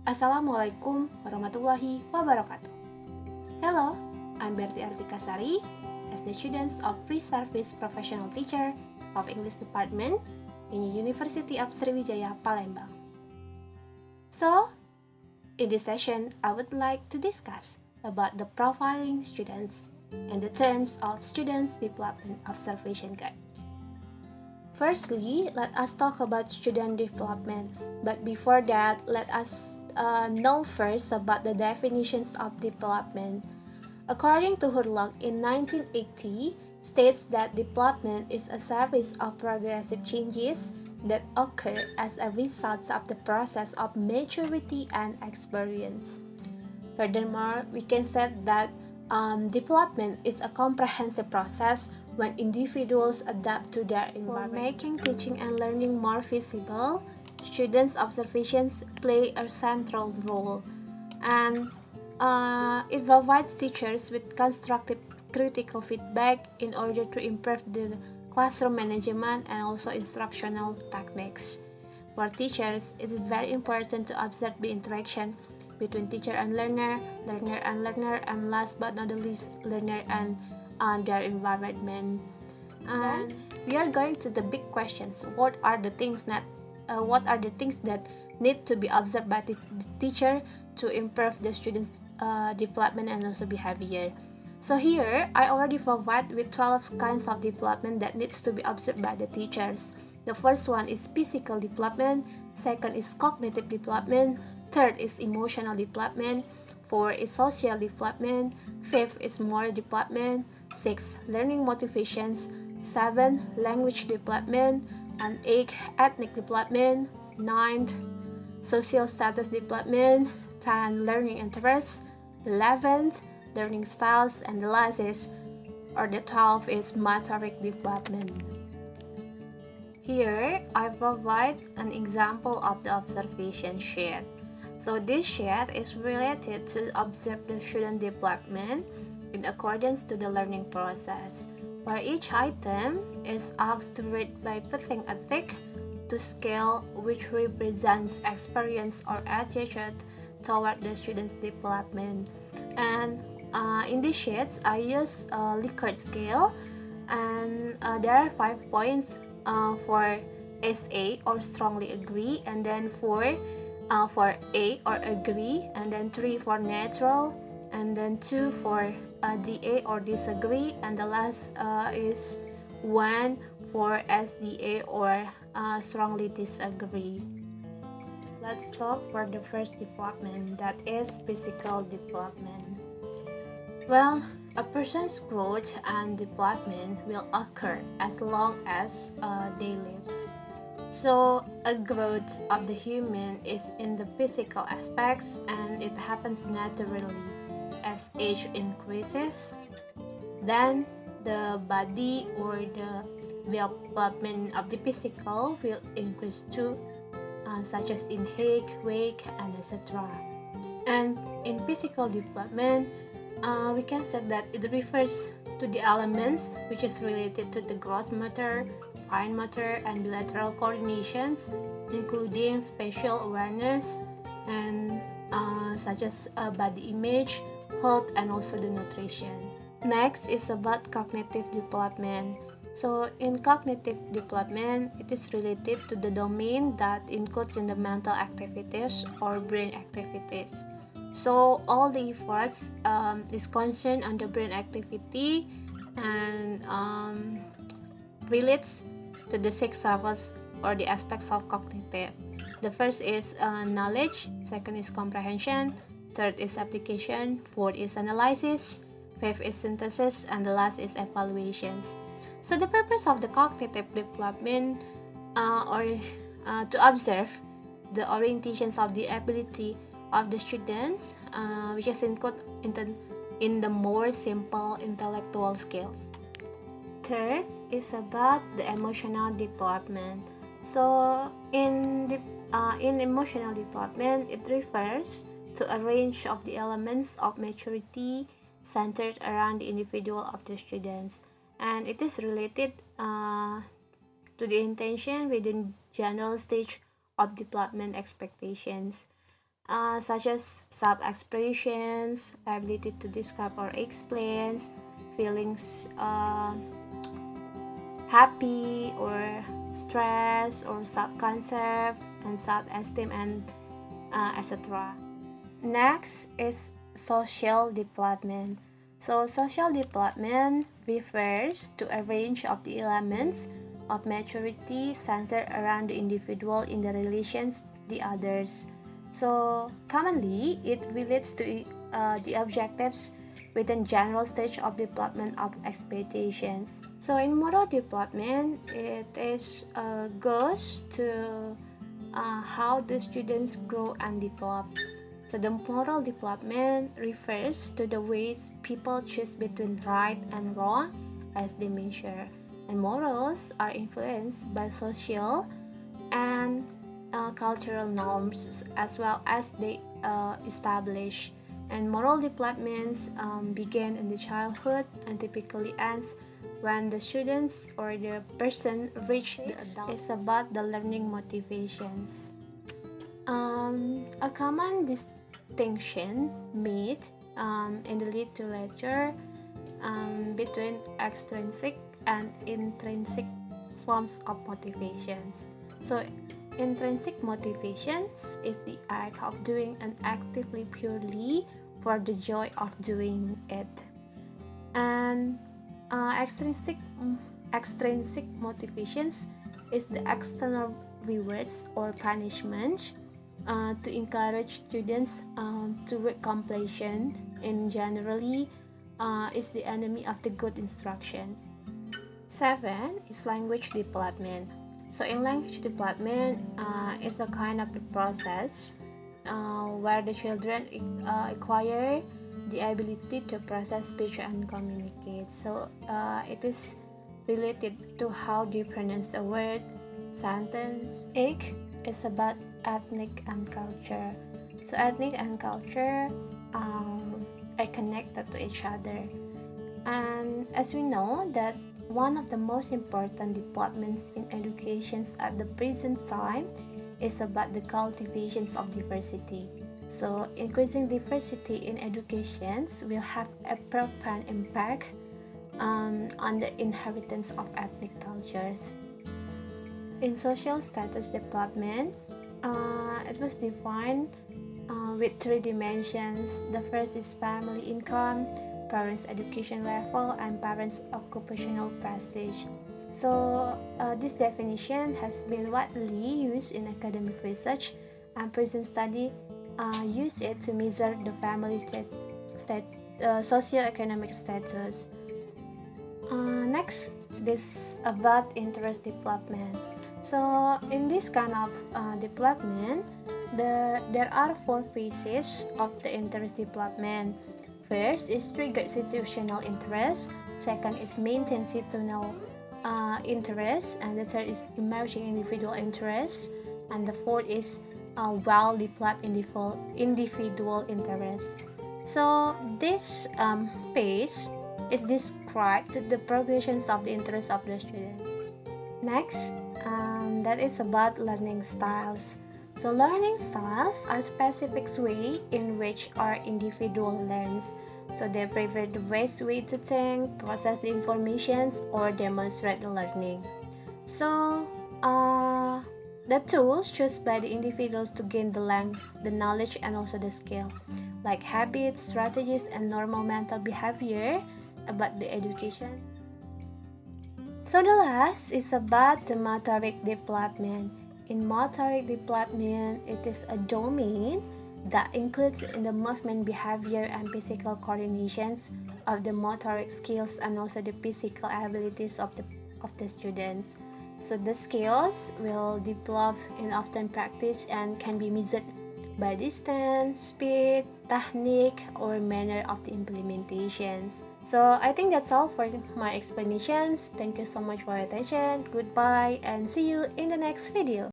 Assalamualaikum warahmatullahi wabarakatuh. Hello, I'm Berti Artika Sari, as the students of Pre-Service Professional Teacher of English Department in the University of Sriwijaya, Palembang. So, in this session, I would like to discuss about the profiling students and the terms of Students Development Observation Guide. Firstly, let us talk about student development, but before that, let us know first about the definitions of development. According to Hurlock in 1980, states that development is a series of progressive changes that occur as a result of the process of maturity and experience. Furthermore, we can say that development is a comprehensive process when individuals adapt to their environment. For making teaching and learning more visible, students' observations play a central role, and it provides teachers with constructive critical feedback in order to improve the classroom management and also instructional techniques. For teachers, it is very important to observe the interaction between teacher and learner, and last but not the least, learner and their environment. And we are going to the big questions. What are the things that need to be observed by the teacher to improve the students' development and also behavior? So here, I already provide with 12 kinds of development that needs to be observed by the teachers. The first one is physical development, second is cognitive development, third is emotional development, fourth is social development, fifth is moral development, sixth, learning motivations, seven, language development, and eight, ethnic development, ninth, social status development, 10, learning interests, 11th, learning styles, and the last is, or the 12th is motoric development. Here, I provide an example of the observation sheet. So this sheet is related to observe the student development in accordance to the learning process, where each item is asked to rate by putting a tick to scale which represents experience or attitude toward the student's development. And in these sheets, I use a Likert scale, and there are 5 points for SA or strongly agree, and then for A or agree, and then 3 for neutral, and then 2 for DA or disagree, and the last is 1 for SDA or strongly disagree. Let's talk for the first development, that is physical development. Well, a person's growth and development will occur as long as they live. So, a growth of the human is in the physical aspects, and it happens naturally as age increases. Then, the body or the development of the physical will increase too, such as in height, weight, and etc. And in physical development, we can say that it refers to the elements which is related to the gross motor, fine motor, and bilateral coordinations, including spatial awareness and such as body image, health, and also the nutrition. Next is about cognitive development. So in cognitive development, it is related to the domain that includes in the mental activities or brain activities. So all the efforts is concerned on the brain activity and relates to the 6 levels or the aspects of cognitive. The first is knowledge, second is comprehension, third is application, fourth is analysis, fifth is synthesis, and the last is evaluations. So the purpose of the cognitive development to observe the orientations of the ability of the students, which is included in the more simple intellectual skills. Third is about the emotional development. So in emotional development, it refers to a range of the elements of maturity centered around the individual of the students, and it is related to the intention within general stage of development expectations. such as self-expressions, ability to describe or explain, feelings happy or stress or self-concept and self-esteem and etc. Next is social development. So social development refers to a range of the elements of maturity centered around the individual in the relations to the others. So commonly it relates to the objectives within general stage of development of expectations. So in moral development, it is goes to how the students grow and develop. So the moral development refers to the ways people choose between right and wrong as they measure. And morals are influenced by social and cultural norms as well as they establish. And moral developments begin in the childhood and typically ends when the students or the person reach the adult. It's about the learning motivations. A common distinction made in the literature between extrinsic and intrinsic forms of motivations. So intrinsic motivations is the act of doing an actively purely for the joy of doing it. And extrinsic motivations is the external rewards or punishments to encourage students to work completion and generally is the enemy of the good instructions. 7 is language development. So in language development is a kind of the process where the children acquire the ability to process speech and communicate. So it is related to how they pronounce the word, sentence. 8 is about ethnic and culture. So ethnic and culture are connected to each other. And as we know that one of the most important developments in education at the present time is about the cultivations of diversity. So increasing diversity in educations will have a profound impact on the inheritance of ethnic cultures. In social status development, it was defined with 3 dimensions. The first is family income, parents' education level, and parents' occupational prestige. So this definition has been widely used in academic research, and present study use it to measure the family socioeconomic status. Next, this about interest development. So in this kind of development, there are 4 phases of the interest development. First is triggered situational interest. Second is maintained situational interest, and the third is emerging individual interest, and the fourth is well-developed individual interest. So this phase is described to the progressions of the interest of the students. Next, that is about learning styles. So learning styles are specific way in which our individual learns. So they prefer the best way to think, process the informations, or demonstrate the learning. So the tools chosen by the individuals to gain the knowledge and also the skill, like habits, strategies, and normal mental behavior about the education. So the last is about the motoric development. In motoric development, it is a domain that includes in the movement behavior and physical coordinations of the motoric skills and also the physical abilities of the students. So the skills will develop in often practice and can be measured by distance, speed, technique, or manner of the implementations. So I think that's all for my explanations. Thank you so much for your attention. Goodbye and see you in the next video.